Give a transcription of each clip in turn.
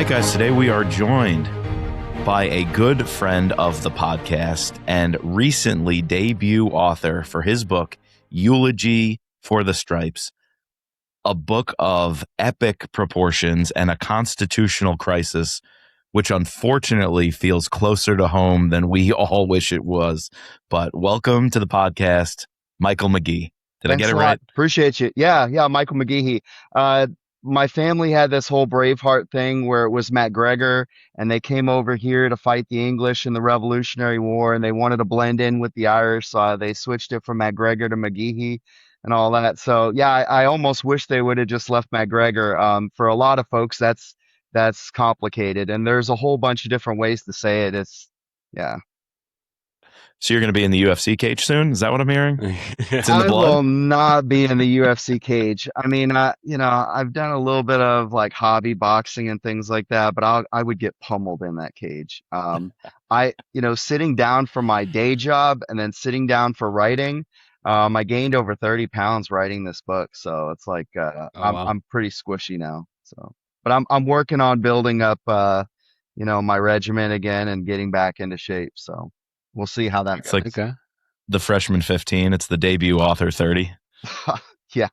right, guys, today we are joined by a good friend of the podcast and recently debut author for his book, Eulogy for the Stripes, a book of epic proportions and a constitutional crisis, which unfortunately feels closer to home than we all wish it was. But welcome to the podcast, Michael McGehee. Did I get it right? Appreciate you. Yeah, Michael McGehee. My family had this whole Braveheart thing where it was MacGregor, and they came over here to fight the English in the Revolutionary War, and they wanted to blend in with the Irish, so they switched it from MacGregor to McGehee and all that. So yeah, I almost wish they would have just left MacGregor. For a lot of folks, that's complicated, and there's a whole bunch of different ways to say it. Yeah. So you're going to be in the UFC cage soon? Is that what I'm hearing? It's in the I blood? will not be in the UFC cage. I mean, I've done a little bit of like hobby boxing and things like that, but I would get pummeled in that cage. Sitting down for my day job and then sitting down for writing, I gained over 30 pounds writing this book, so it's like Wow. I'm pretty squishy now. So, but I'm working on building up, my regimen again and getting back into shape. So we'll see how that It's goes. like Okay. the freshman 15. It's the debut author 30. Yeah.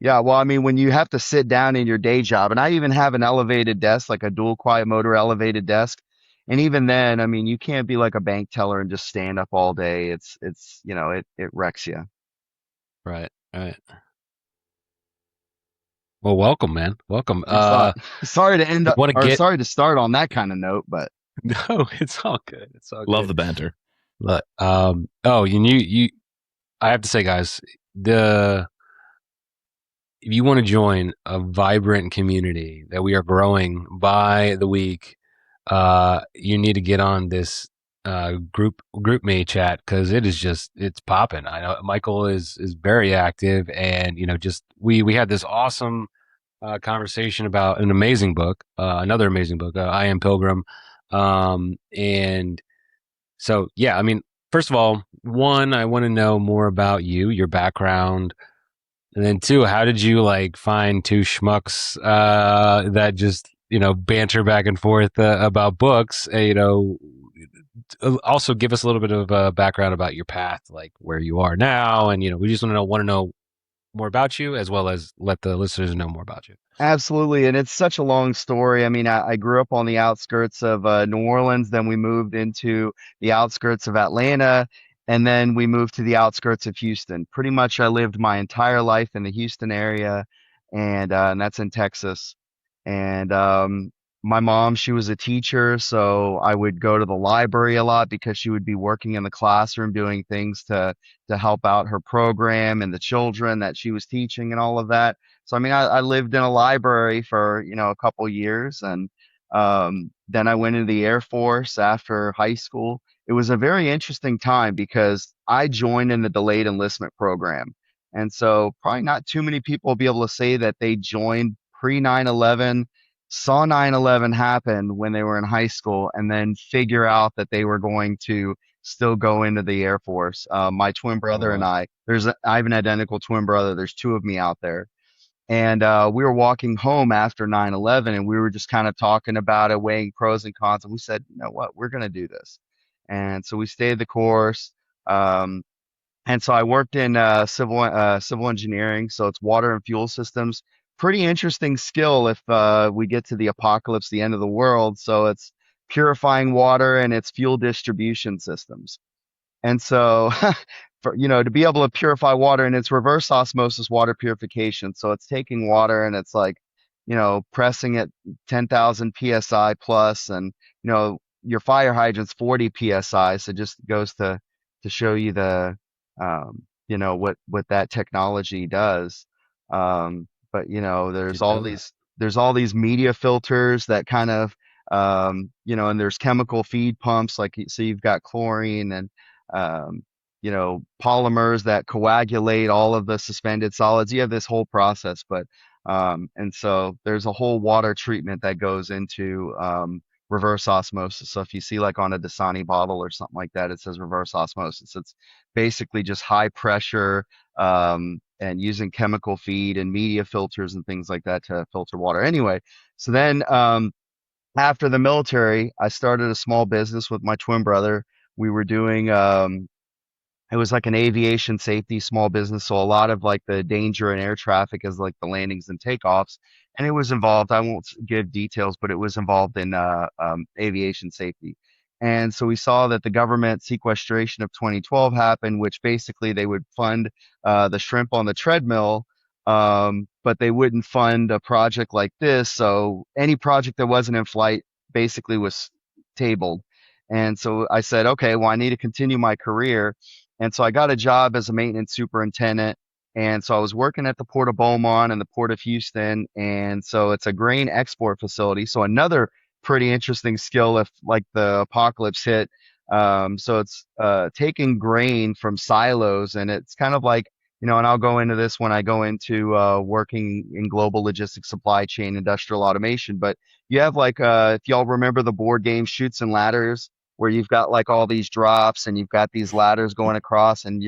Yeah. Well, I mean, when you have to sit down in your day job, and I even have an elevated desk, like a dual quiet motor elevated desk. And even then, I mean, you can't be like a bank teller and just stand up all day. It wrecks you. Right. Well, welcome, man. Welcome. Sorry to end up, wanna or get- sorry to start on that kind of note, but No, it's all good. It's all Love good. the banter. Look, you I have to say, guys, if you want to join a vibrant community that we are growing by the week, you need to get on this group me chat, because it's popping. I know Michael is very active, and we had this awesome conversation about an amazing book, another amazing book, I Am Pilgrim, and so yeah, I mean, first of all, one, I want to know more about you, your background, and then two, how did you find two schmucks that just banter back and forth about books? Also give us a little bit of background about your path, like where you are now, and we just want to know more about you, as well as let the listeners know more about you. absolutely. And it's such a long story. I mean, I grew up on the outskirts of New Orleans, then we moved into the outskirts of Atlanta, and then we moved to the outskirts of Houston. Pretty much, I lived my entire life in the Houston area, and that's in Texas. And my mom, she was a teacher, so I would go to the library a lot because she would be working in the classroom doing things to help out her program and the children that she was teaching and all of that. So I mean, I lived in a library for a couple years, and then I went into the Air Force after high school. It was a very interesting time because I joined in the delayed enlistment program, and so probably not too many people will be able to say that they joined pre 9/11, saw 9/11 happen when they were in high school, and then figure out that they were going to still go into the Air Force. My twin brother and I have an identical twin brother. There's two of me out there. And we were walking home after 9/11, and we were just kind of talking about it, weighing pros and cons. And we said, you know what, we're going to do this. And so we stayed the course. Um, and so I worked in civil engineering. So it's water and fuel systems. Pretty interesting skill if we get to the apocalypse, the end of the world. So it's purifying water and it's fuel distribution systems. And so, to be able to purify water, and it's reverse osmosis water purification. So it's taking water and it's like, pressing it 10,000 psi plus, and your fire hydrant's 40 psi. So it just goes to show you what that technology does. But there's all these media filters that kind of and there's chemical feed pumps, like so you've got chlorine and polymers that coagulate all of the suspended solids. You have this whole process, but and so there's a whole water treatment that goes into reverse osmosis. So if you see like on a Dasani bottle or something like that, it says reverse osmosis. It's basically just high pressure and using chemical feed and media filters and things like that to filter water. Anyway, so then after the military, I started a small business with my twin brother. We were doing it was like an aviation safety small business, so a lot of like the danger in air traffic is like the landings and takeoffs, and it was involved. I won't give details, but it was involved in aviation safety. And so we saw that the government sequestration of 2012 happened, which basically they would fund the shrimp on the treadmill, but they wouldn't fund a project like this. So any project that wasn't in flight basically was tabled. And so I said, okay, well, I need to continue my career. And so I got a job as a maintenance superintendent. And so I was working at the Port of Beaumont and the Port of Houston. And so it's a grain export facility. So another pretty interesting skill if like the apocalypse hit. So it's taking grain from silos, and it's kind of like, and I'll go into this when I go into working in global logistics, supply chain, industrial automation. But you have like, if y'all remember the board game Shoots and Ladders, where you've got like all these drops and you've got these ladders going across, and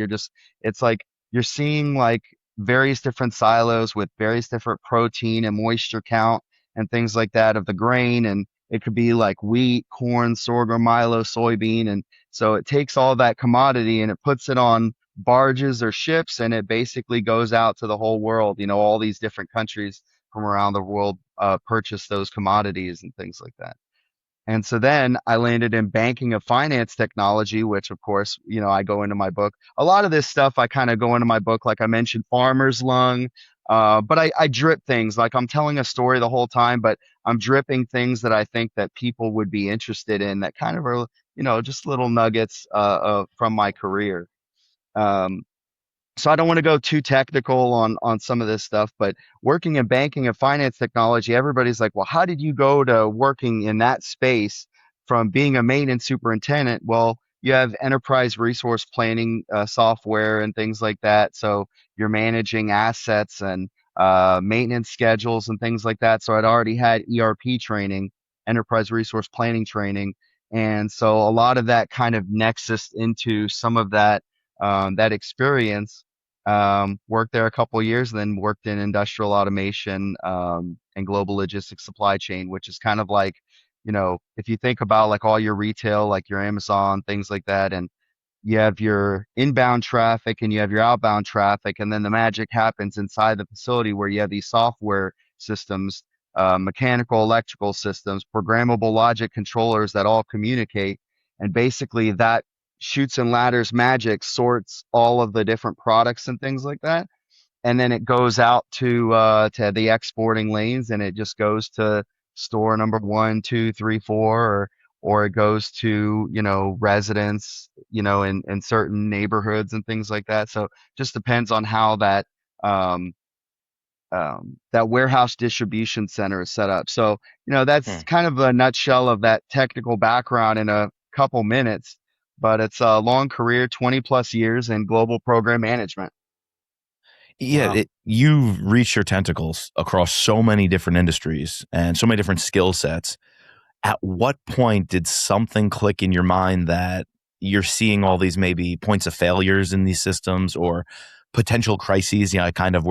it's like you're seeing like various different silos with various different protein and moisture count and things like that of the grain. And it could be like wheat, corn, sorghum, milo, soybean. And so it takes all that commodity and it puts it on barges or ships, and it basically goes out to the whole world. All these different countries from around the world purchase those commodities and things like that. And so then I landed in banking and finance technology, which of course, I go into my book. A lot of this stuff I kind of go into my book, like I mentioned, farmer's lung. But I drip things, like I'm telling a story the whole time, but I'm dripping things that I think that people would be interested in, that kind of are, just little nuggets from my career. Um, so I don't want to go too technical on some of this stuff, but working in banking and finance technology, everybody's like, well, how did you go to working in that space from being a maintenance superintendent? Well, you have enterprise resource planning software and things like that. So you're managing assets and maintenance schedules and things like that. So I'd already had ERP training, enterprise resource planning training. And so a lot of that kind of nexus into some of that experience. Worked there a couple of years, and then worked in industrial automation and global logistics supply chain, which is kind of like, if you think about like all your retail, like your Amazon, things like that, and you have your inbound traffic and you have your outbound traffic, and then the magic happens inside the facility where you have these software systems, mechanical, electrical systems, programmable logic controllers that all communicate, and basically that shoots and ladders magic sorts all of the different products and things like that, and then it goes out to the exporting lanes, and it just goes to store number 1, 2, 3, 4, or it goes to residents in certain neighborhoods and things like that. So just depends on how um, that warehouse distribution center is set up. So that's kind of a nutshell of that technical background in a couple minutes, but it's a long career, 20 plus years in global program management. Yeah, Wow. you've reached your tentacles across so many different industries and so many different skill sets. At what point did something click in your mind that you're seeing all these maybe points of failures in these systems or potential crises? We're kind of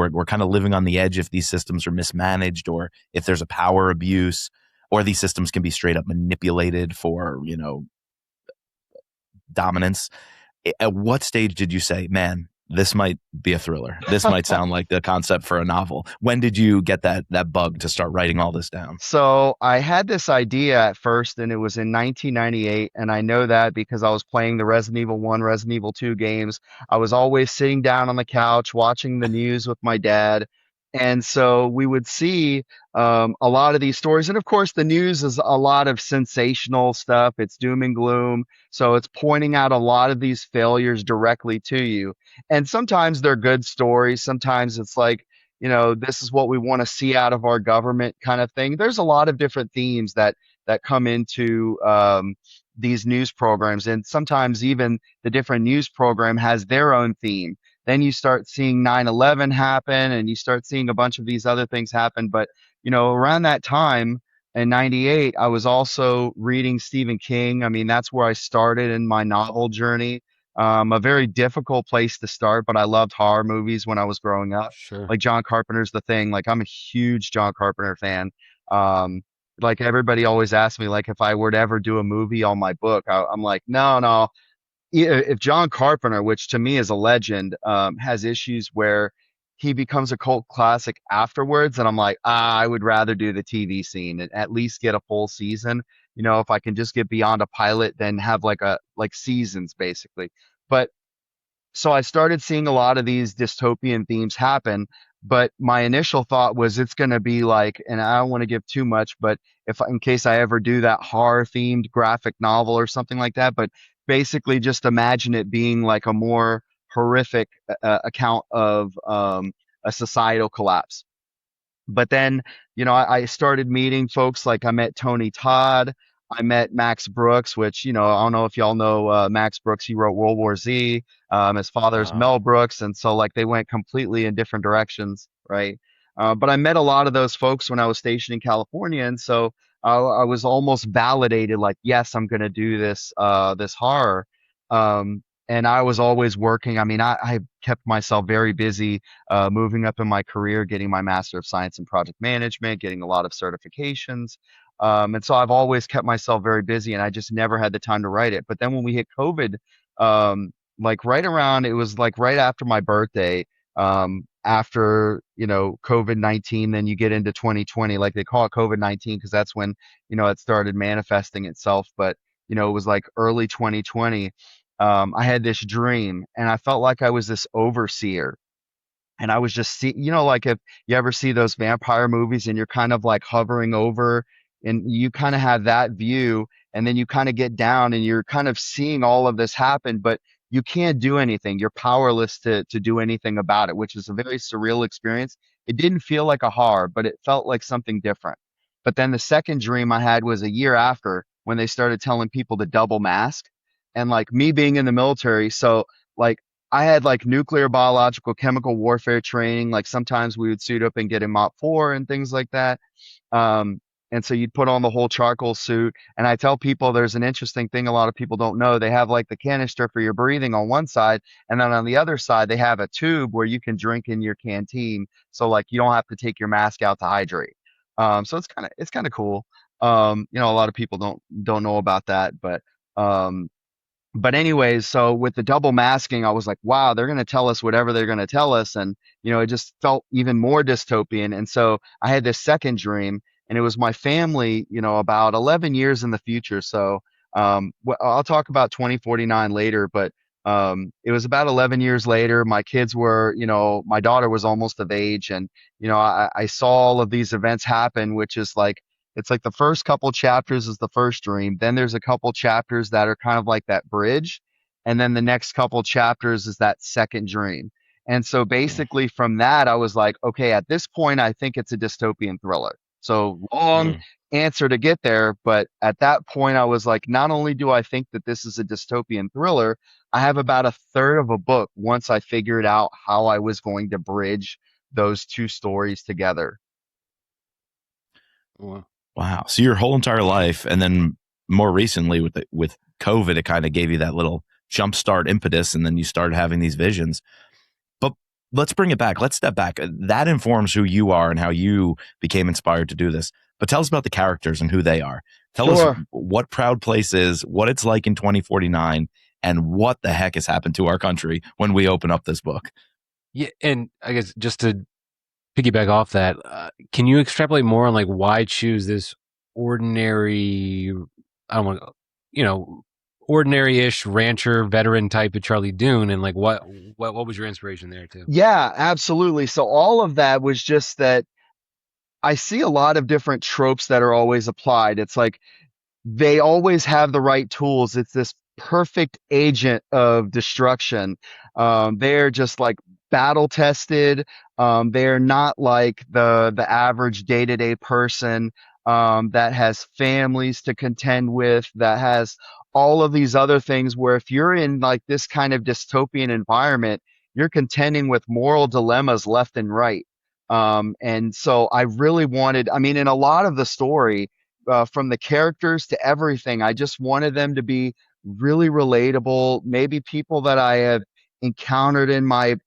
living on the edge if these systems are mismanaged, or if there's a power abuse, or these systems can be straight up manipulated for, dominance. At what stage did you say, man, this might be a thriller? This might sound like the concept for a novel. When did you get that bug to start writing all this down? So I had this idea at first, and it was in 1998, and I know that because I was playing the Resident Evil 1, Resident Evil 2 games. I was always sitting down on the couch watching the news with my dad, and so we would see a lot of these stories. And of course, the news is a lot of sensational stuff. It's doom and gloom, so it's pointing out a lot of these failures directly to you. And sometimes they're good stories. Sometimes it's like, this is what we want to see out of our government kind of thing. There's a lot of different themes that come into these news programs, and sometimes even the different news program has their own theme. Then you start seeing 9/11 happen, and you start seeing a bunch of these other things happen. But around that time in '98, I was also reading Stephen King. I mean, that's where I started in my novel journey. A very difficult place to start, but I loved horror movies when I was growing up. Sure. Like John Carpenter's The Thing. Like I'm a huge John Carpenter fan. Um, like everybody always asks me, like if I were to ever do a movie on my book, I'm like, no. If John Carpenter, which to me is a legend, has issues where he becomes a cult classic afterwards, and I'm like, I would rather do the TV scene and at least get a full season. You know, if I can just get beyond a pilot, then have like seasons basically. But so I started seeing a lot of these dystopian themes happen, but my initial thought was it's going to be like, and I don't want to give too much, but if in case I ever do that horror themed graphic novel or something like that, but basically just imagine it being like a more horrific account of a societal collapse. But then, you know, I started meeting folks like I met Tony Todd. I met Max Brooks, which, you know, I don't know if y'all know Max Brooks. He wrote World War Z. His father's Uh, Mel Brooks. And so, like, they went completely in different directions, right? But I met a lot of those folks when I was stationed in California. And so I was almost validated, like, yes, I'm going to do this horror. And I was always working. I mean, I kept myself very busy moving up in my career, getting my Master of Science in Project Management, getting a lot of certifications. And so I've always kept myself very busy and I just never had the time to write it. But then when we hit COVID, like right around, it was like right after my birthday, after, you know, COVID-19, then you get into 2020, like they call it COVID-19 because that's when, you know, it started manifesting itself. But, you know, it was like early 2020. I had this dream and I felt like I was this overseer and I was just you know, like if you ever see those vampire movies and you're kind of like hovering over and you kind of have that view and then you kind of get down and you're kind of seeing all of this happen, but you can't do anything. You're powerless to do anything about it, which is a very surreal experience. It didn't feel like a horror, but it felt like something different. But then the second dream I had was a year after when they started telling people to double mask and like me being in the military. So like I had like nuclear, biological, chemical warfare training. Like sometimes we would suit up and get in Mop 4 and things like that. Um, and so you'd put on the whole charcoal suit. And I tell people there's an interesting thing a lot of people don't know. They have like the canister for your breathing on one side, and then on the other side they have a tube where you can drink in your canteen. So like you don't have to take your mask out to hydrate. So it's kind of cool. You know, a lot of people don't know about that, um, but anyways, so with the double masking, I was like, wow, they're going to tell us whatever they're going to tell us. And, you know, it just felt even more dystopian. And so I had this second dream and it was my family, you know, about 11 years in the future. So, I'll talk about 2049 later, but, it was about 11 years later. My kids were, you know, my daughter was almost of age and, you know, I saw all of these events happen, which is like, it's like the first couple chapters is the first dream. Then there's a couple chapters that are kind of like that bridge. And then the next couple chapters is that second dream. And so basically from that, I was like, okay, at this point, I think it's a dystopian thriller. So long mm. answer to get there. But at that point, I was like, not only do I think that this is a dystopian thriller, I have about a third of a book once I figured out how I was going to bridge those two stories together. Wow. Wow. So your whole entire life, and then more recently with COVID, it kind of gave you that little jumpstart impetus, and then you started having these visions. But let's bring it back. Let's step back. That informs who you are and how you became inspired to do this. But tell us about the characters and who they are. Tell us Sure. what Proud Place is, what it's like in 2049, and what the heck has happened to our country when we open up this book. Yeah, and I guess just to piggyback off that, can you extrapolate more on like why choose this ordinary, I don't want, you know, ordinary-ish rancher veteran type of Charlie Dune, and like what was your inspiration there too? Yeah, absolutely. So all of that was just that I see a lot of different tropes that are always applied. It's like they always have the right tools. It's this perfect agent of destruction. They're just like battle tested. They're not like the average day-to-day person that has families to contend with, that has all of these other things where if you're in like this kind of dystopian environment, you're contending with moral dilemmas left and right. And so I really wanted, I mean, in a lot of the story, from the characters to everything. I just wanted them to be really relatable, maybe people that I have encountered in my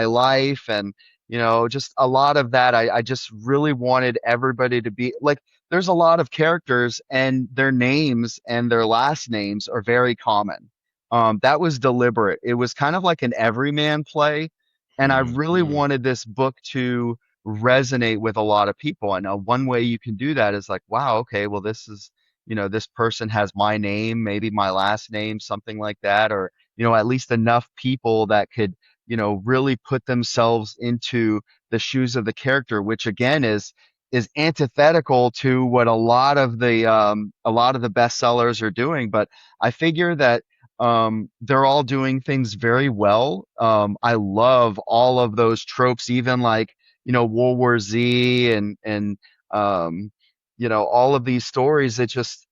life, and you know, just a lot of that. I just really wanted everybody to be like there's a lot of characters and their names and their last names are very common. That was deliberate. It was kind of like an everyman play, and I really Mm. wanted this book to resonate with a lot of people. And one way you can do that is like, wow, okay, well, this is, this person has my name, maybe my last name, something like that, or, at least enough people that could, really put themselves into the shoes of the character, which again is antithetical to what a lot of the bestsellers are doing. But I figure that they're all doing things very well. I love all of those tropes, even like, World War Z and all of these stories that just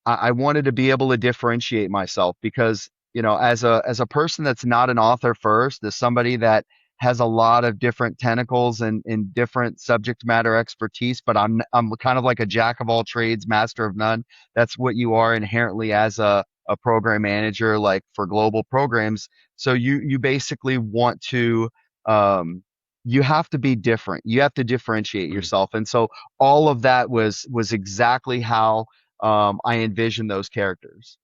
I wanted to be able to differentiate myself because, as a person that's not an author first, as somebody that has a lot of different tentacles and different subject matter expertise, but I'm kind of like a jack of all trades, master of none. That's what you are inherently as a program manager, like for global programs. So you basically want to um you have to be different. You have to differentiate Mm. yourself. And so all of that was exactly how I envision those characters.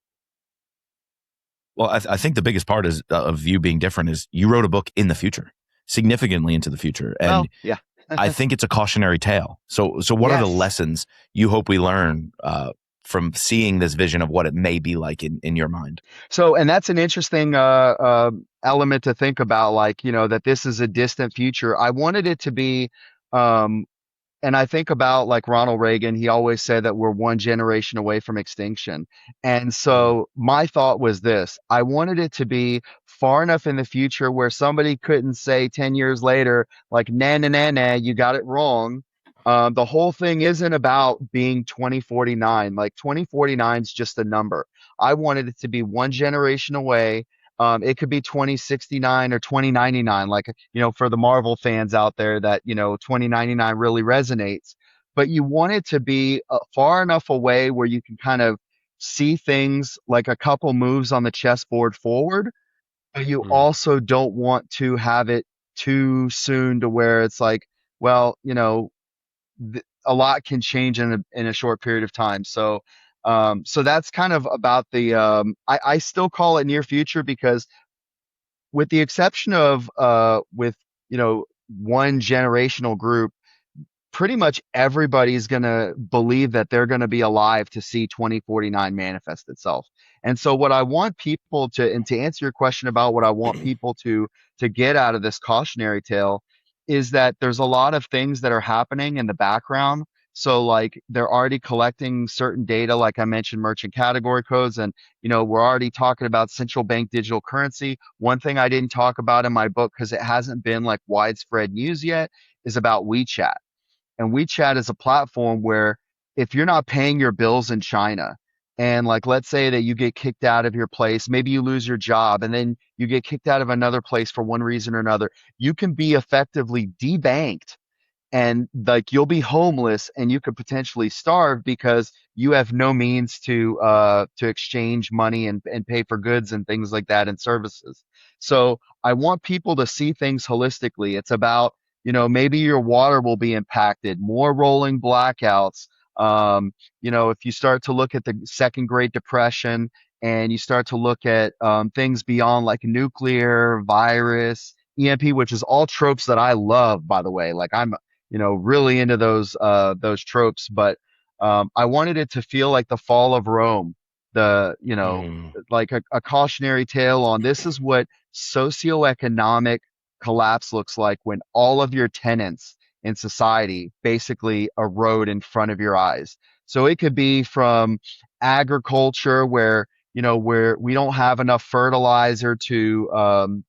Well, I think the biggest part is of you being different is you wrote a book in the future, significantly into the future, and Well, yeah. I think it's a cautionary tale. So what are the Yes. lessons you hope we learn from seeing this vision of what it may be like in your mind? So, and that's an interesting element to think about, like, that this is a distant future. I wanted it to be um, and I think about like Ronald Reagan, he always said that we're one generation away from extinction. And Mm. so my thought was this, I wanted it to be far enough in the future where somebody couldn't say 10 years later, like, nah, nah, nah, nah, you got it wrong. The whole thing isn't about being 2049. Like 2049 is just a number. I wanted it to be one generation away. It could be 2069 or 2099, like, for the Marvel fans out there that, 2099 really resonates. But you want it to be far enough away where you can kind of see things like a couple moves on the chessboard forward, but you Mm. also don't want to have it too soon to where it's like, well, a lot can change in a short period of time. So that's kind of about I still call it near future because with the exception of with one generational group, pretty much everybody's going to believe that they're going to be alive to see 2049 manifest itself. And so what I want people to, and to answer your question about what I want people to get out of this cautionary tale, is that there's a lot of things that are happening in the background. So like they're already collecting certain data, like I mentioned, merchant category codes, and we're already talking about central bank digital currency. One thing I didn't talk about in my book because it hasn't been like widespread news yet is about WeChat. And WeChat is a platform where if you're not paying your bills in China, and like let's say that you get kicked out of your place, maybe you lose your job, and then you get kicked out of another place for one reason or another, you can be effectively debanked and like you'll be homeless and you could potentially starve because you have no means to exchange money and pay for goods and things like that and services. So I want people to see things holistically. It's about, maybe your water will be impacted, more rolling blackouts. If you start to look at the second Great Depression and you start to look at things beyond like nuclear, virus, EMP, which is all tropes that I love, by the way. Like I'm really into those tropes. But I wanted it to feel like the fall of Rome, the Mm. like a cautionary tale on this is what socioeconomic collapse looks like when all of your tenants in society basically erode in front of your eyes. So it could be from agriculture where we don't have enough fertilizer to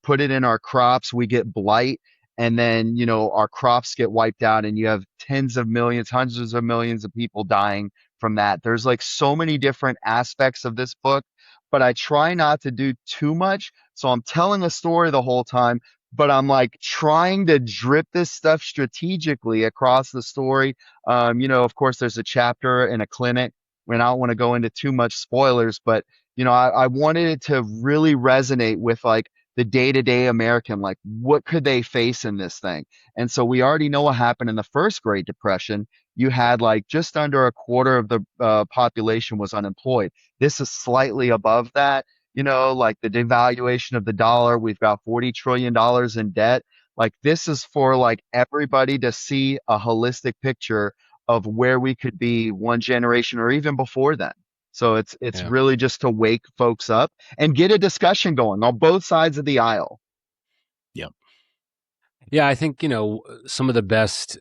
put it in our crops, we get blight, and then our crops get wiped out and you have tens of millions, hundreds of millions of people dying from that. There's like so many different aspects of this book, but I try not to do too much. So I'm telling a story the whole time, but I'm like trying to drip this stuff strategically across the story. Of course there's a chapter in a clinic when I don't want to go into too much spoilers, but I wanted it to really resonate with like the day-to-day American, like what could they face in this thing? And so we already know what happened in the first Great Depression. you had like just under a quarter of the population was unemployed. This is slightly above that. Like the devaluation of the dollar, we've got $40 trillion in debt. Like this is for like everybody to see a holistic picture of where we could be one generation or even before then. So it's Yeah. really just to wake folks up and get a discussion going on both sides of the aisle. Yeah, I think, some of the best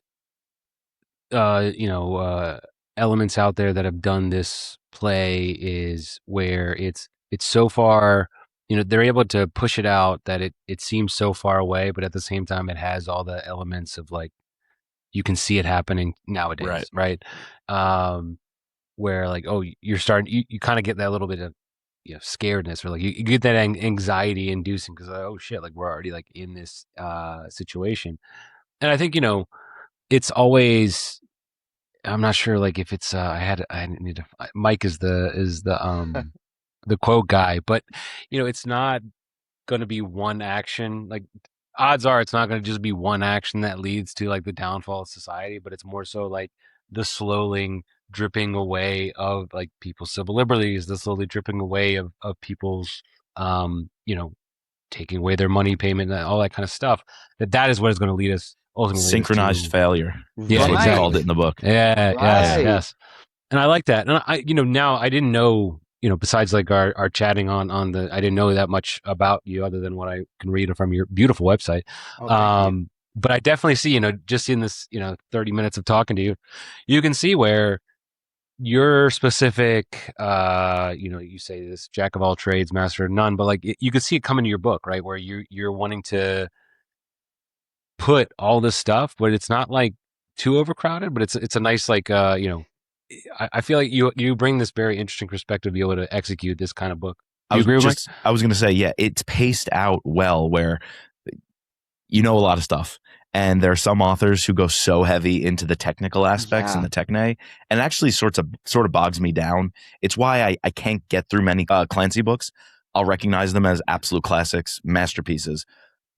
elements out there that have done this play is where it's so far, they're able to push it out that it seems so far away, but at the same time it has all the elements of like you can see it happening nowadays, right? Where like, oh, you're starting, you kind of get that little bit of scaredness, or like you get that anxiety inducing because oh shit, like we're already like in this situation. And I think it's always, I'm not sure like if it's I need to, Mike is the quote guy, but it's not going to be one action. Like odds are it's not going to just be one action that leads to like the downfall of society, but it's more so like the slowly dripping away of like people's civil liberties, the slowly dripping away of people's taking away their money payment and all that kind of stuff. That is what is going to lead us ultimately Synchronized failure. Yeah, That's what exactly. you called it in the book. Yeah, Right. yes. And I like that. And I, now I didn't know, besides like our chatting on the, I didn't know that much about you other than what I can read from your beautiful website. Oh, thank you. But I definitely see, just in this, 30 minutes of talking to you, you can see where your specific, you say this jack of all trades, master of none, but like you could see it come into your book, right? Where you're wanting to put all this stuff, but it's not like too overcrowded, but it's a nice, like, I feel like you bring this very interesting perspective to be able to execute this kind of book. Do you agree with Mike? I was going to say, yeah, it's paced out well where a lot of stuff. And there are some authors who go so heavy into the technical aspects and the techne, and it actually sort of bogs me down. It's why I can't get through many Clancy books. I'll recognize them as absolute classics, masterpieces,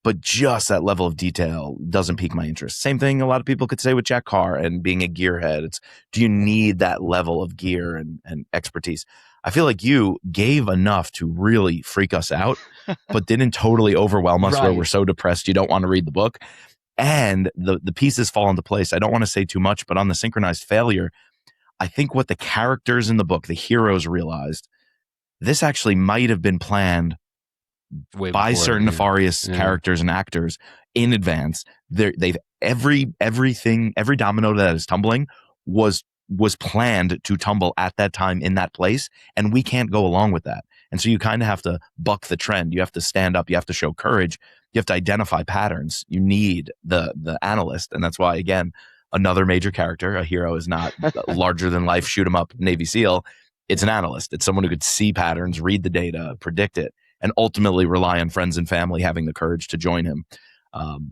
but just that level of detail doesn't pique my interest. Same thing a lot of people could say with Jack Carr and being a gearhead. It's, do you need that level of gear and expertise? I feel like you gave enough to really freak us out, but didn't totally overwhelm us where we're so depressed you don't want to read the book. And the pieces fall into place. I don't want to say too much, but on the synchronized failure, I think what the characters in the book, the heroes, realized, this actually might have been planned by certain nefarious characters and actors in advance. They've every domino that is tumbling was planned to tumble at that time in that place, and we can't go along with that. And so you kind of have to buck the trend. You have to stand up. You have to show courage. You have to identify patterns. You need the analyst, and that's why, again, another major character, a hero, is not larger than life shoot 'em up Navy SEAL. It's an analyst. It's someone who could see patterns, read the data, predict it, and ultimately rely on friends and family having the courage to join him,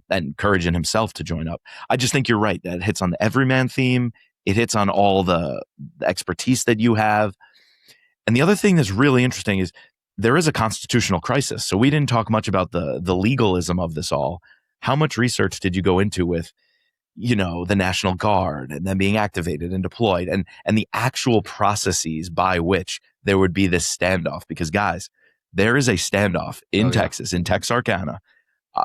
and courage in himself to join up. I just think you're right. That hits on the everyman theme. It hits on all the expertise that you have. And the other thing that's really interesting is there is a constitutional crisis. So we didn't talk much about the legalism of this all. How much research did you go into with, the National Guard and then being activated and deployed and the actual processes by which there would be this standoff? Because guys, there is a standoff in Texas, in Texarkana,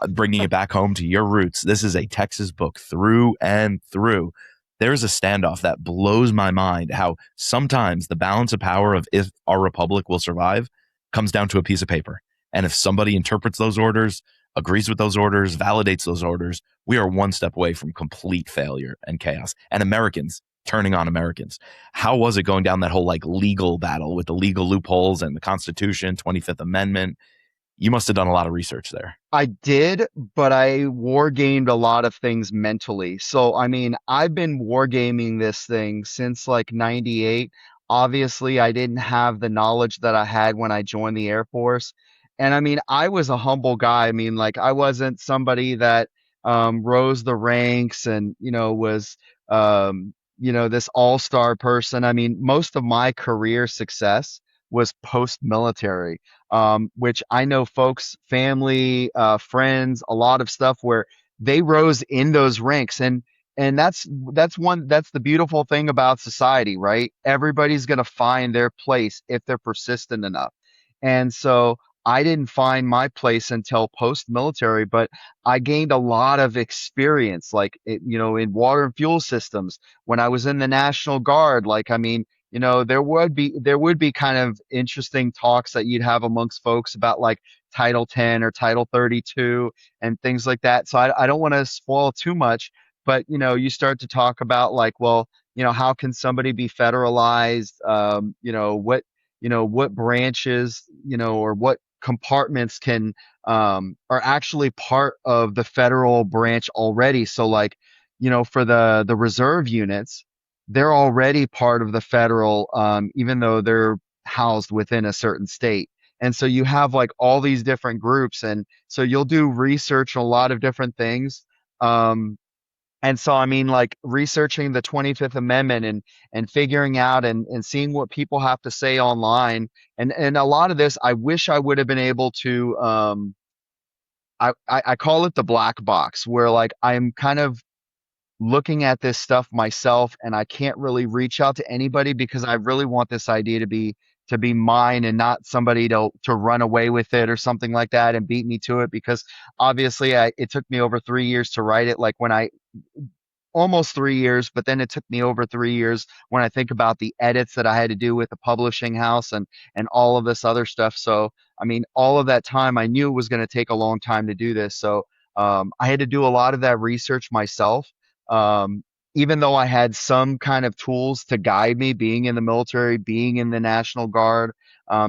bringing it back home to your roots. This is a Texas book through and through. There's a standoff that blows my mind, how sometimes the balance of power of if our republic will survive comes down to a piece of paper. And if somebody interprets those orders, agrees with those orders, validates those orders, we are one step away from complete failure and chaos. And Americans turning on Americans. How was it going down that whole like legal battle with the legal loopholes and the Constitution, 25th Amendment? You must have done a lot of research there. I did, but I wargamed a lot of things mentally. So, I mean, I've been wargaming this thing since like 98. Obviously, I didn't have the knowledge that I had when I joined the Air Force. And I mean, I was a humble guy. I mean, like, I wasn't somebody that rose the ranks and, was, this all-star person. I mean, most of my career success was post-military, which I know folks, family, friends, a lot of stuff where they rose in those ranks. And and that's the beautiful thing about society, right? Everybody's going to find their place if they're persistent enough. And so I didn't find my place until post military, but I gained a lot of experience, like in water and fuel systems. When I was in the National Guard, like, I mean, there would be kind of interesting talks that you'd have amongst folks about like Title 10 or Title 32 and things like that. So I don't want to spoil too much, but you start to talk about like, well, how can somebody be federalized? What branches, or what compartments are actually part of the federal branch already. So like, for the reserve units, they're already part of the federal, even though they're housed within a certain state. And so you have like all these different groups, and so you'll do research on a lot of different things. And so, I mean, like researching the 25th Amendment and figuring out and seeing what people have to say online. And a lot of this, I wish I would have been able to, I call it the black box, where like I'm kind of looking at this stuff myself and I can't really reach out to anybody because I really want this idea to be mine and not somebody to run away with it or something like that and beat me to it, because obviously it took me over 3 years to write it. Like when I almost 3 years, but then it took me over 3 years when I think about the edits that I had to do with the publishing house and all of this other stuff. So, I mean, all of that time, I knew it was going to take a long time to do this. So, I had to do a lot of that research myself. Um, Even though I had some kind of tools to guide me, being in the military, being in the National Guard,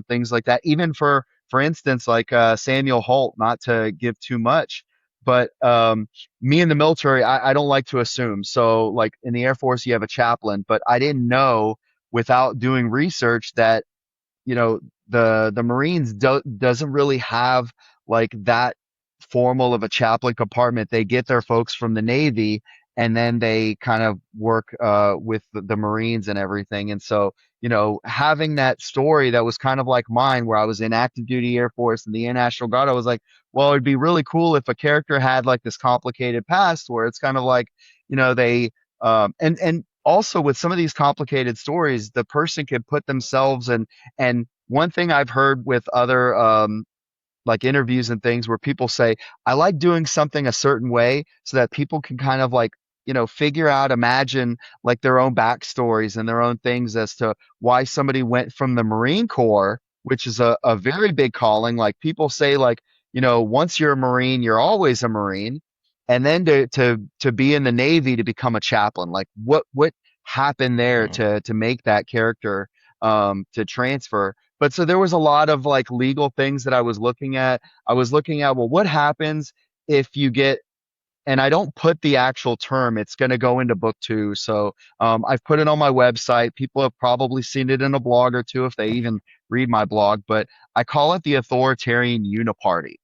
things like that. Even for instance, like Samuel Holt, not to give too much, but me in the military, I don't like to assume. So, like in the Air Force, you have a chaplain, but I didn't know without doing research that the Marines doesn't really have like that formal of a chaplain compartment. They get their folks from the Navy, and then they kind of work with the Marines and everything. And so, having that story that was kind of like mine, where I was in active duty Air Force and the Air National Guard, I was like, well, it'd be really cool if a character had like this complicated past where it's kind of like, they and also with some of these complicated stories, the person could put themselves in. And one thing I've heard with other like interviews and things where people say, I like doing something a certain way so that people can kind of like, figure out, imagine like their own backstories and their own things as to why somebody went from the Marine Corps, which is a very big calling. Like people say, like, once you're a Marine, you're always a Marine. And then to be in the Navy to become a chaplain, like what happened there to make that character to transfer. But so there was a lot of like legal things that I was looking at. I was looking at, well, what happens if you get, and I don't put the actual term, it's going to go into book 2. So I've put it on my website. People have probably seen it in a blog or two if they even read my blog, but I call it the authoritarian uniparty.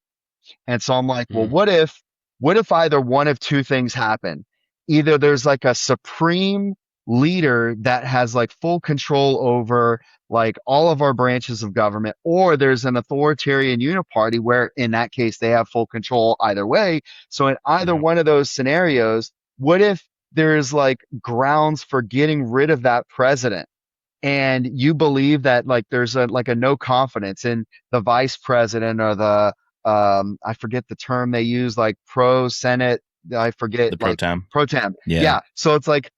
And so I'm like, well, what if either one of two things happen? Either there's like a supreme leader that has like full control over like all of our branches of government, or there's an authoritarian uniparty where in that case they have full control either way. So in either one of those scenarios, what if there's like grounds for getting rid of that president? And you believe that like there's a no confidence in the vice president or the I forget the term they use, like Senate, I forget, the pro like tem. pro tem. Yeah. So it's like,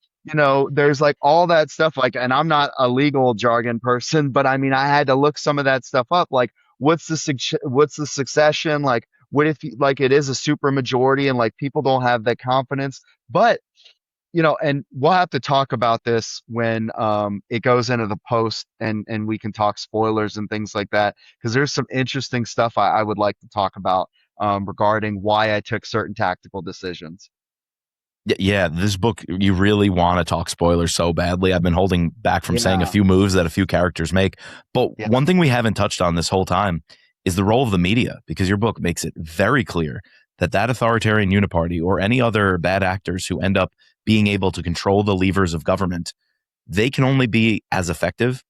there's like all that stuff, like, and I'm not a legal jargon person, but I mean, I had to look some of that stuff up. Like, what's the succession? Like, what if like it is a super majority and like people don't have that confidence? But and we'll have to talk about this when it goes into the post, and we can talk spoilers and things like that, because there's some interesting stuff I would like to talk about regarding why I took certain tactical decisions. Yeah, this book, you really want to talk spoilers so badly. I've been holding back from saying a few moves that a few characters make. But one thing we haven't touched on this whole time is the role of the media, because your book makes it very clear that authoritarian uniparty or any other bad actors who end up being able to control the levers of government, they can only be as effective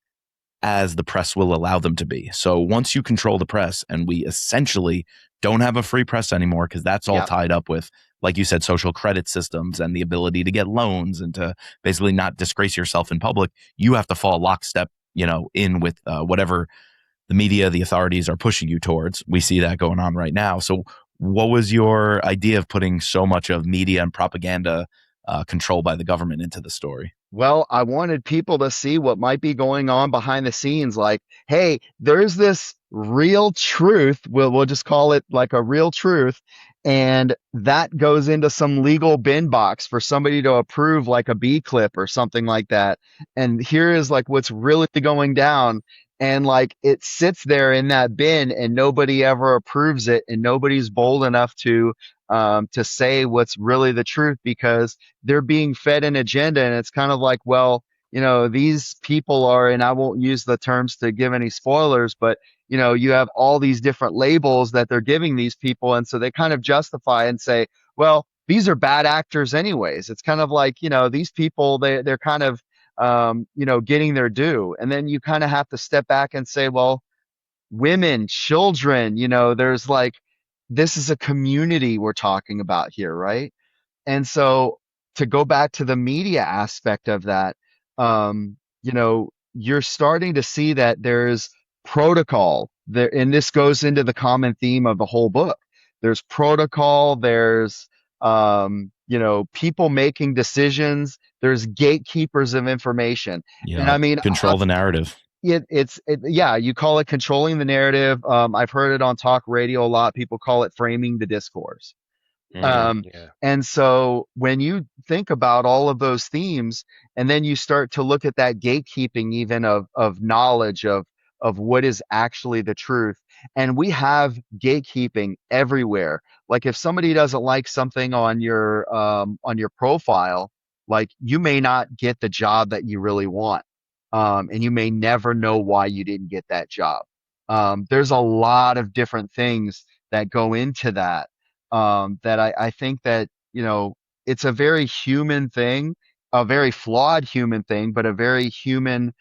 as the press will allow them to be. So once you control the press, and we essentially don't have a free press anymore because that's all tied up with like you said, social credit systems and the ability to get loans and to basically not disgrace yourself in public, you have to fall lockstep, in with whatever the media, the authorities are pushing you towards. We see that going on right now. So what was your idea of putting so much of media and propaganda control by the government into the story? Well, I wanted people to see what might be going on behind the scenes. Like, hey, there's this real truth. We'll just call it like a real truth. And that goes into some legal bin box for somebody to approve, like a B clip or something like that. And here is like what's really going down. And like it sits there in that bin and nobody ever approves it. And nobody's bold enough to say what's really the truth because they're being fed an agenda. And it's kind of like, well, these people are, and I won't use the terms to give any spoilers, but you have all these different labels that they're giving these people. And so they kind of justify and say, well, these are bad actors anyways. It's kind of like, these people, they're kind of, getting their due. And then you kind of have to step back and say, well, women, children, there's like, this is a community we're talking about here, right? And so to go back to the media aspect of that, you're starting to see that there's protocol there, and this goes into the common theme of the whole book. There's protocol, there's people making decisions, there's gatekeepers of information. And Yeah, I mean, control the narrative. yeah, you call it controlling the narrative. I've heard it on talk radio a lot. People call it framing the discourse. Yeah. And so when you think about all of those themes, and then you start to look at that gatekeeping even of knowledge of what is actually the truth. And we have gatekeeping everywhere. Like if somebody doesn't like something on your profile, like you may not get the job that you really want. And you may never know why you didn't get that job. There's a lot of different things that go into that. That I think that, it's a very human thing, a very flawed human thing, but a very human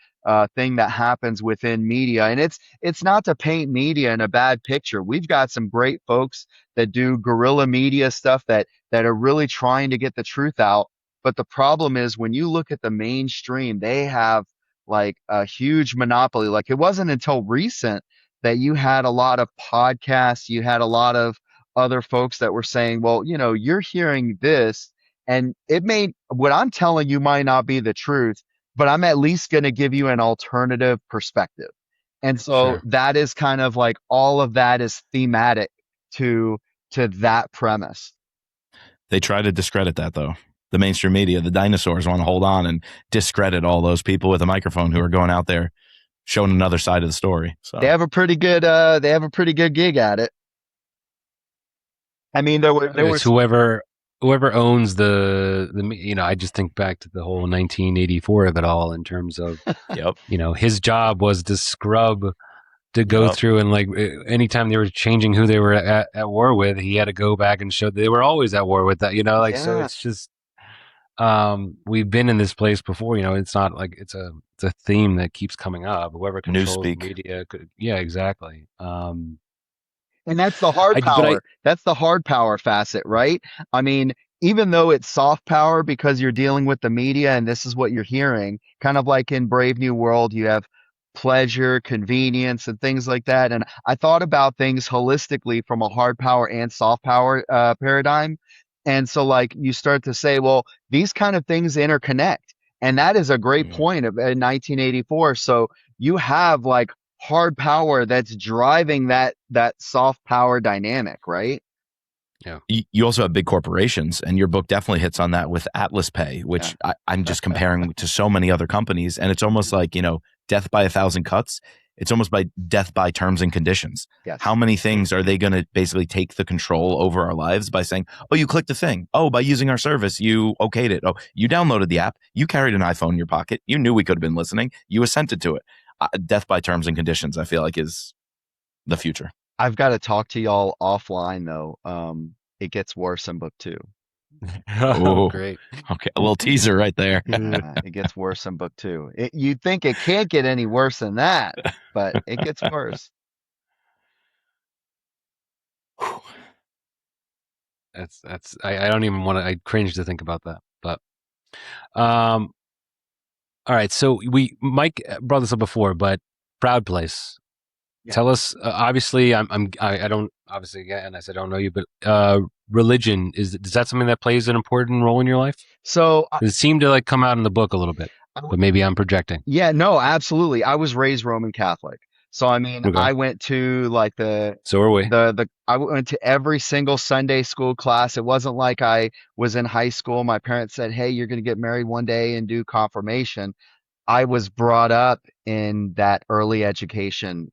thing that happens within media. And it's not to paint media in a bad picture. We've got some great folks that do guerrilla media stuff that are really trying to get the truth out. But the problem is when you look at the mainstream, they have like a huge monopoly. Like it wasn't until recent that you had a lot of podcasts, you had a lot of other folks that were saying, well, you're hearing this and what I'm telling you might not be the truth, but I'm at least going to give you an alternative perspective. And so Sure. that is kind of like all of that is thematic to that premise. They try to discredit that, though. The mainstream media, the dinosaurs want to hold on and discredit all those people with a microphone who are going out there showing another side of the story. So They have a pretty good gig at it. I mean, there was whoever owns I just think back to the whole 1984 of it all in terms of, yep. His job was to scrub, to go Yep. through and like anytime they were changing who they were at war with, he had to go back and show they were always at war with that, so Yeah. it's just, we've been in this place before, it's not like it's a theme that keeps coming up. Whoever controls Newspeak. media yeah, exactly. And that's the hard power. That's the hard power facet, right? I mean, even though it's soft power because you're dealing with the media and this is what you're hearing, kind of like in Brave New World, you have pleasure, convenience, and things like that. And I thought about things holistically from a hard power and soft power paradigm. And so, like, you start to say, well, these kind of things interconnect. And that is a great point of 1984. So you have like hard power that's driving that soft power dynamic, right? Yeah. You also have big corporations, and your book definitely hits on that with Atlas Pay, which I'm just comparing to so many other companies. And it's almost like, death by 1,000 cuts. It's almost by death by terms and conditions. Yes. How many things are they going to basically take the control over our lives by saying, oh, you clicked the thing. Oh, by using our service, you okayed it. Oh, you downloaded the app. You carried an iPhone in your pocket. You knew we could have been listening. You assented to it. Death by terms and conditions, I feel like, is the future. I've got to talk to y'all offline though. It gets worse in book 2. Oh, great. Okay, a little teaser right there. It gets worse in book 2. You'd think it can't get any worse than that, but it gets worse. I don't even want to. I cringe to think about that. But um, all right. So Mike brought this up before, but Proud Place. Yeah. Tell us. Obviously, I don't. Obviously, again, I said I don't know you, but religion is that something that plays an important role in your life? So It seemed to like come out in the book a little bit, but maybe I'm projecting. yeah, no, absolutely. I was raised Roman Catholic. So I mean, Okay. I went to like So are we. I went to every single Sunday school class. It wasn't like I was in high school. My parents said, "Hey, you're going to get married one day and do confirmation." I was brought up in that early education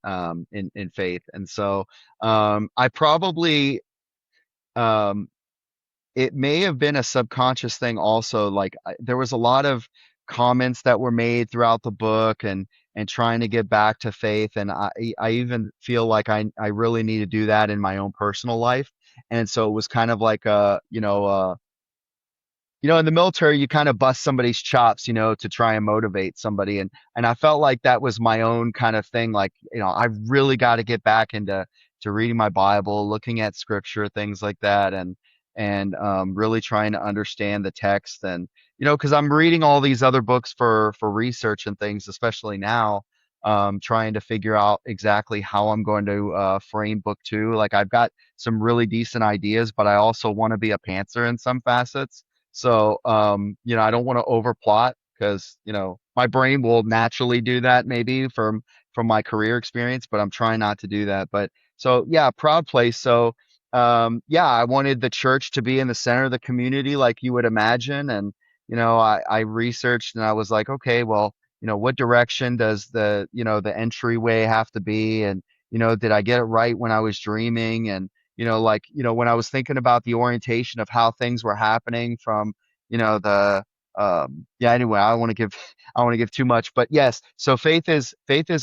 in faith. And so I probably um it may have been a subconscious thing also. Like there was a lot of comments that were made throughout the book and trying to get back to faith. And I even feel like I really need to do that in my own personal life. And so it was kind of like in the military, you kind of bust somebody's chops, to try and motivate somebody. And I felt like that was my own kind of thing. Like, I really got to get back into reading my Bible, looking at scripture, things like that, and really trying to understand the text. And, because I'm reading all these other books for research and things, especially now, trying to figure out exactly how I'm going to frame book two. Like I've got some really decent ideas, but I also want to be a pantser in some facets. So, I don't want to overplot because, my brain will naturally do that maybe from my career experience, but I'm trying not to do that. But so, yeah, proud place. So, yeah, I wanted the church to be in the center of the community like you would imagine. And, I researched and I was like, okay, well, what direction does the entryway have to be? And, did I get it right when I was dreaming? And, when I was thinking about the orientation of how things were happening from, the yeah, anyway, I want to give too much, but yes, so faith is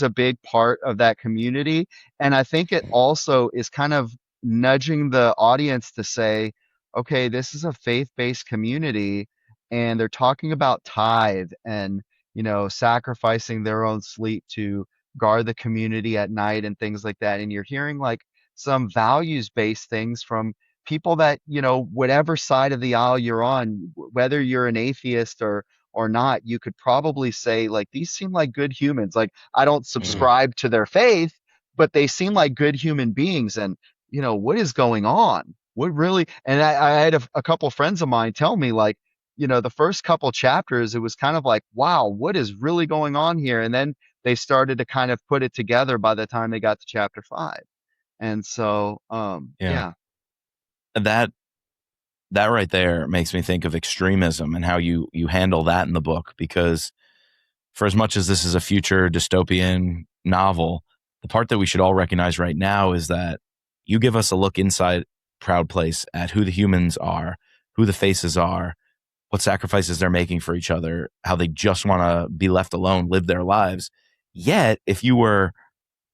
a big part of that community. And I think it also is kind of nudging the audience to say, okay, this is a faith-based community and they're talking about tithe and, sacrificing their own sleep to guard the community at night and things like that. And you're hearing like some values based things from people that, whatever side of the aisle you're on, whether you're an atheist or not, you could probably say like these seem like good humans. Like I don't subscribe to their faith, but they seem like good human beings. And what is going on? What really? And I had a couple friends of mine tell me like, the first couple chapters, it was kind of like, wow, what is really going on here? And then they started to kind of put it together by the time they got to chapter 5. And so, Yeah. yeah, That that right there makes me think of extremism and how you handle that in the book, because for as much as this is a future dystopian novel, the part that we should all recognize right now is that you give us a look inside Proud Place at who the humans are, who the faces are, what sacrifices they're making for each other, how they just want to be left alone, live their lives. Yet, if you were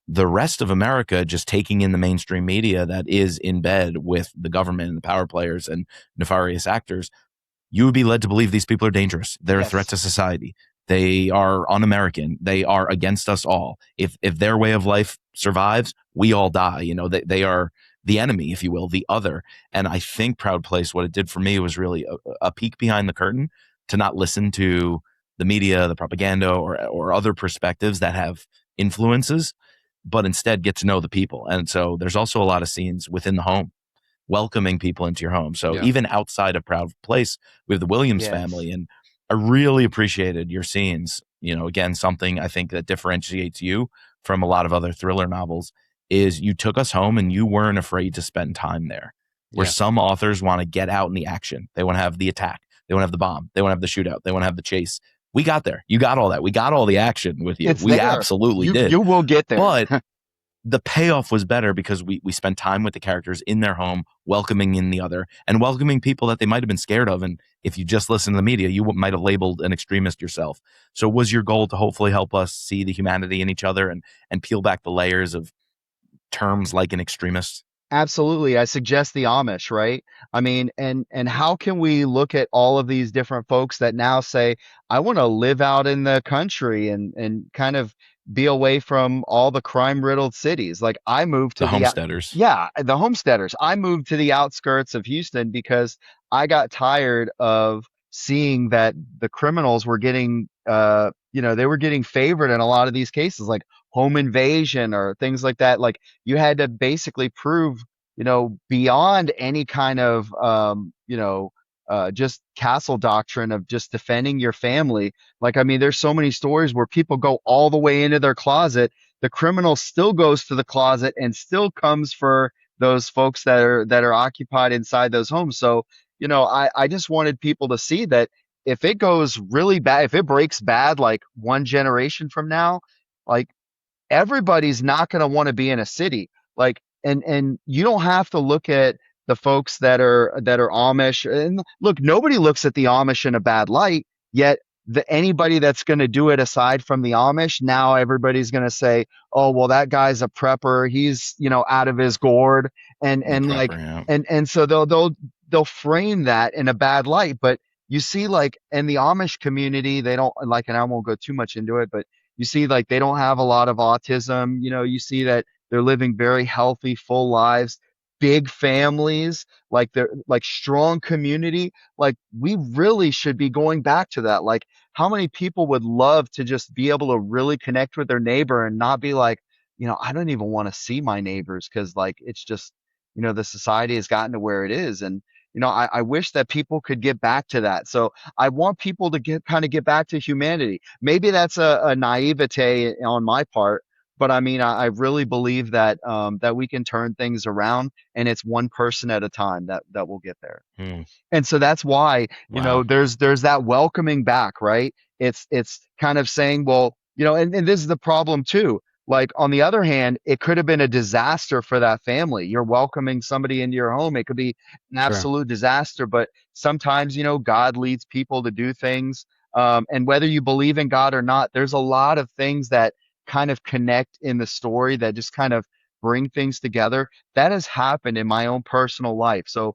the rest of America just taking in the mainstream media that is in bed with the government and the power players and nefarious actors, you would be led to believe these people are dangerous. They're a threat yes, to society. They are un-American. They are against us all. If their way of life survives, we all die. They are the enemy, if you will, the other. And I think Proud Place, what it did for me was really a peek behind the curtain to not listen to the media, the propaganda, or other perspectives that have influences, but instead get to know the people. And so there's also a lot of scenes within the home welcoming people into your home. So Yeah. even outside of Proud Place, we have the Williams yes, family. And I really appreciated your scenes. Again, something I think that differentiates you from a lot of other thriller novels is you took us home and you weren't afraid to spend time there. Where Yeah. some authors want to get out in the action. They want to have the attack. They want to have the bomb. They want to have the shootout. They want to have the chase. We got there. You got all that. We got all the action with you. it's We there. absolutely You did. you will get there. But the payoff was better because we spent time with the characters in their home, welcoming in the other and welcoming people that they might have been scared of. And if you just listen to the media, you might have labeled an extremist yourself. So was your goal to hopefully help us see the humanity in each other and peel back the layers of terms like an extremist? Absolutely. I suggest the Amish, right? I mean, and how can we look at all of these different folks that now say, I want to live out in the country and kind of be away from all the crime riddled cities. Like I moved The to the homesteaders. yeah, the homesteaders. I moved to the outskirts of Houston because I got tired of seeing that the criminals were getting they were getting favored in a lot of these cases, like home invasion or things like that. Like you had to basically prove, beyond any kind of just castle doctrine of just defending your family. Like, I mean, there's so many stories where people go all the way into their closet. The criminal still goes to the closet and still comes for those folks that are occupied inside those homes. So, I just wanted people to see that if it goes really bad, if it breaks bad, like one generation from now, like everybody's not going to want to be in a city. Like, and you don't have to look at the folks that are Amish. And look, nobody looks at the Amish in a bad light. Yet anybody that's going to do it aside from the Amish, now everybody's going to say, oh, well, that guy's a prepper. He's, out of his gourd. And The like, prepper, yeah. and so they'll frame that in a bad light. But you see, like in the Amish community, they don't like, and I won't go too much into it, but you see, like they don't have a lot of autism. You see that they're living very healthy, full lives, big families, like they're like strong community. Like we really should be going back to that. Like how many people would love to just be able to really connect with their neighbor and not be like, I don't even want to see my neighbors because like it's just, the society has gotten to where it is. And I wish that people could get back to that. So I want people to get back to humanity. Maybe that's a naivete on my part, but I mean, I really believe that that we can turn things around, and it's one person at a time that will get there. Hmm. And so that's why, Wow. there's that welcoming back, right? It's kind of saying, well, and this is the problem too. Like on the other hand, it could have been a disaster for that family. You're welcoming somebody into your home. It could be an Sure. absolute disaster, but sometimes, God leads people to do things. And whether you believe in God or not, there's a lot of things that kind of connect in the story that just kind of bring things together. That has happened in my own personal life. So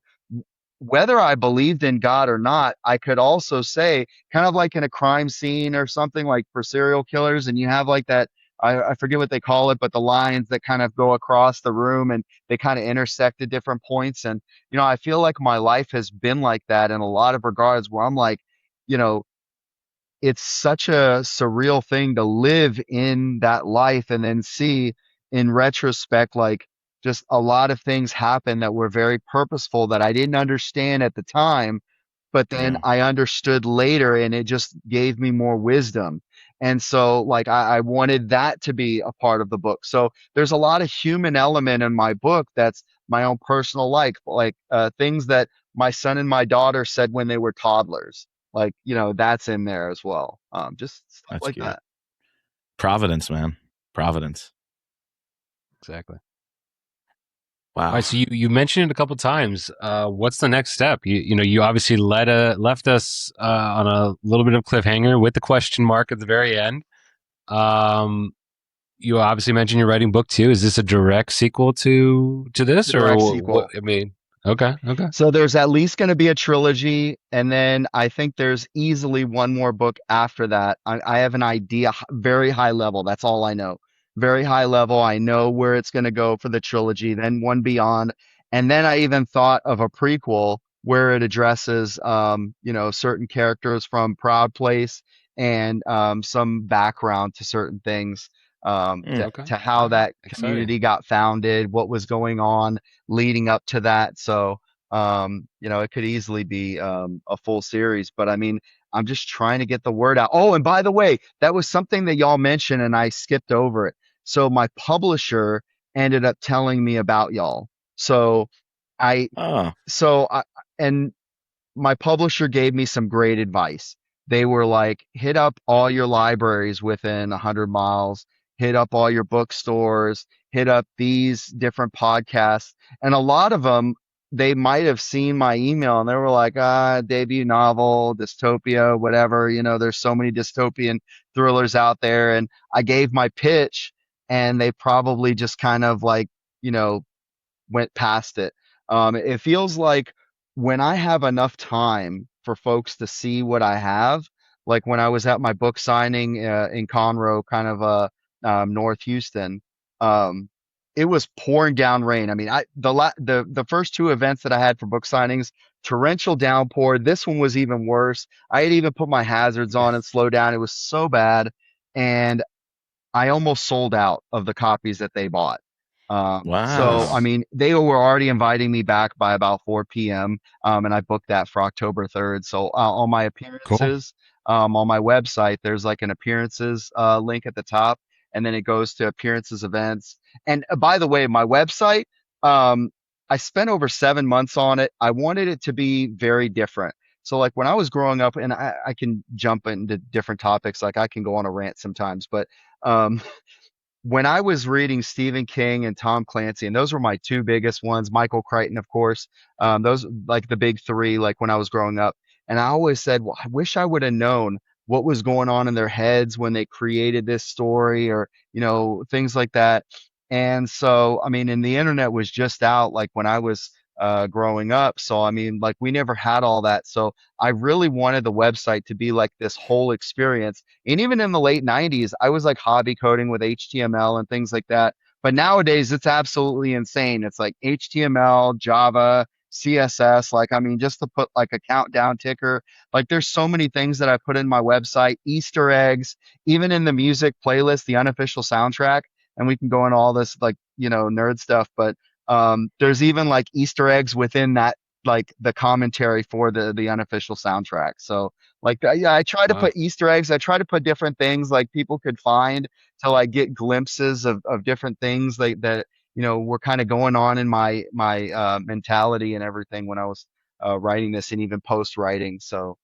whether I believed in God or not, I could also say, kind of like in a crime scene or something like for serial killers, and you have like that, I forget what they call it, but the lines that kind of go across the room and they kind of intersect at different points. And, I feel like my life has been like that in a lot of regards where I'm like, you know, it's such a surreal thing to live in that life and then see in retrospect, like just a lot of things happen that were very purposeful that I didn't understand at the time, but then Yeah. I understood later and it just gave me more wisdom. And so like I wanted that to be a part of the book. So there's a lot of human element in my book that's my own personal life, like things that my son and my daughter said when they were toddlers, like, that's in there as well. Just stuff That's like cute. that. Providence, man. Providence. Exactly. Wow. All right, so you mentioned it a couple times. What's the next step? You obviously left us on a little bit of cliffhanger with the question mark at the very end. You obviously mentioned you're writing book 2. Is this a direct sequel to It's a this, or direct what? sequel. I mean, okay. So there's at least going to be a trilogy, and then I think there's easily one more book after that. I have an idea, very high level. That's all I know. Very high level. I know where it's going to go for the trilogy, then one beyond. And then I even thought of a prequel where it addresses, certain characters from Proud Place and some background to certain things, Mm. Okay. to how All right. that Exciting. community got founded, what was going on leading up to that. So, it could easily be a full series, but I mean, I'm just trying to get the word out. Oh, and by the way, that was something that y'all mentioned and I skipped over it. So my publisher ended up telling me about y'all. So I, Oh, so I, and my publisher gave me some great advice. They were like, hit up all your libraries within 100 miles, hit up all your bookstores, hit up these different podcasts. And a lot of them, they might have seen my email and they were like, debut novel, dystopia, whatever. There's so many dystopian thrillers out there. And I gave my pitch and they probably just kind of like, you know, went past it. It feels like when I have enough time for folks to see what I have, like when I was at my book signing in Conroe, kind of North Houston, it was pouring down rain. I mean, the first two events that I had for book signings, torrential downpour. This one was even worse. I had even put my hazards on and slowed down. It was so bad, and I almost sold out of the copies that they bought. So, I Wow. mean, they were already inviting me back by about 4 p.m. And I booked that for October 3rd. So, on my Cool. appearances, on my website, there's like an appearances link at the top, and then it goes to appearances events. And by the way, my website, um, I spent over 7 months on it. I wanted it to be very different. So, like when I was growing up, and I can jump into different topics, like I can go on a rant sometimes, but um, when I was reading Stephen King and Tom Clancy, and those were my two biggest ones, Michael Crichton, of course, those like the big three, like when I was growing up. And I always said, well, I wish I would have known what was going on in their heads when they created this story or, things like that. And so, I mean, and the internet was just out like when I was growing up. So, I mean, like we never had all that. So I really wanted the website to be like this whole experience. And even in the late 90s, I was like hobby coding with HTML and things like that. But nowadays, it's absolutely insane. It's like HTML, Java, CSS. Like, I mean, just to put like a countdown ticker, like there's so many things that I put in my website, Easter eggs, even in the music playlist, the unofficial soundtrack. And we can go into all this like, nerd stuff. But there's even like Easter eggs within that, like the commentary for the unofficial soundtrack. So like, yeah, I try to Wow. put Easter eggs. I try to put different things like people could find to like get glimpses of different things like that, were kind of going on in my mentality and everything when I was writing this and even post writing. So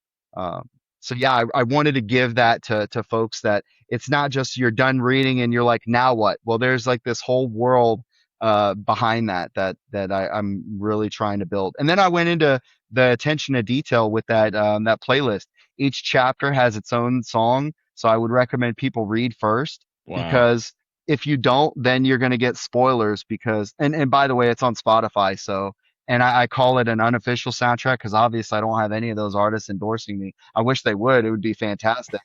yeah, I wanted to give that to folks that it's not just you're done reading and you're like, now what? Well, there's like this whole world behind I'm really trying to build. And then I went into the attention to detail with that playlist. Each chapter has its own song, so I would recommend people read first Wow. because if you don't, then you're going to get spoilers because and by the way, it's on Spotify, so and I call it an unofficial soundtrack because obviously I don't have any of those artists endorsing me. I wish they would; it would be fantastic.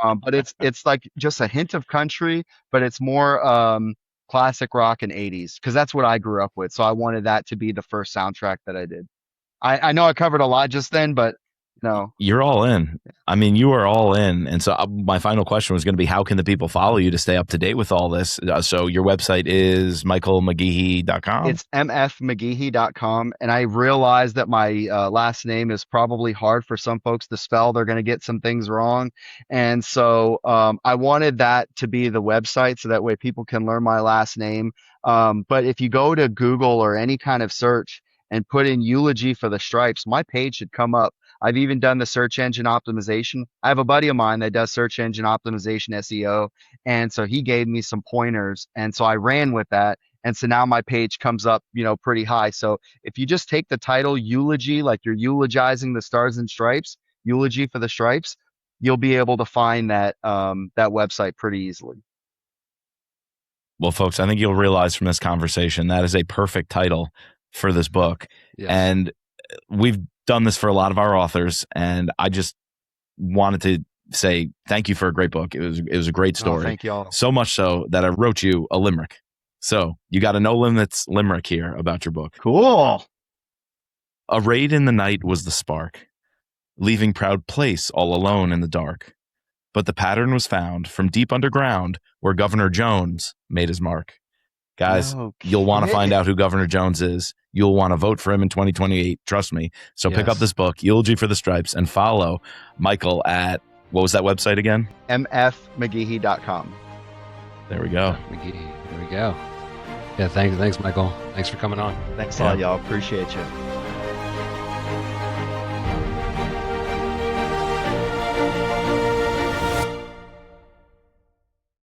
But it's like just a hint of country, but it's more classic rock and 80s because that's what I grew up with. So I wanted that to be the first soundtrack that I did. I know I covered a lot just then, but no. You're all in. I mean, you are all in. And so my final question was going to be, how can the people follow you to stay up to date with all this? So your website is michaelmcgehee.com. It's mfmcgehee.com. And I realized that my last name is probably hard for some folks to spell. They're going to get some things wrong. And so I wanted that to be the website so that way people can learn my last name. But if you go to Google or any kind of search and put in Eulogy for the Stripes, my page should come up. I've even done the search engine optimization. I have a buddy of mine that does search engine optimization SEO. And so he gave me some pointers. And so I ran with that. And so now my page comes up, pretty high. So if you just take the title Eulogy, like you're eulogizing the Stars and Stripes, Eulogy for the Stripes, you'll be able to find that website pretty easily. Well, folks, I think you'll realize from this conversation that is a perfect title for this book. Yes. And we've done this for a lot of our authors, and I just wanted to say thank you for a great book. It was a great story. Oh, thank y'all. So much so that I wrote you a limerick. So you got a no limits limerick here about your book. Cool. A raid in the night was the spark, leaving proud place all alone in the dark. But the pattern was found from deep underground where Governor Jones made his mark. Guys, you'll want to find out who Governor Jones is. You'll want to vote for him in 2028. Trust me. So pick up this book, Eulogy for the Stripes, and follow Michael at, what was that website again? mfmcgehee.com. There we go. McGehee. There we go. Yeah, thanks, Michael. Thanks for coming on. Thanks a lot, y'all. Appreciate you.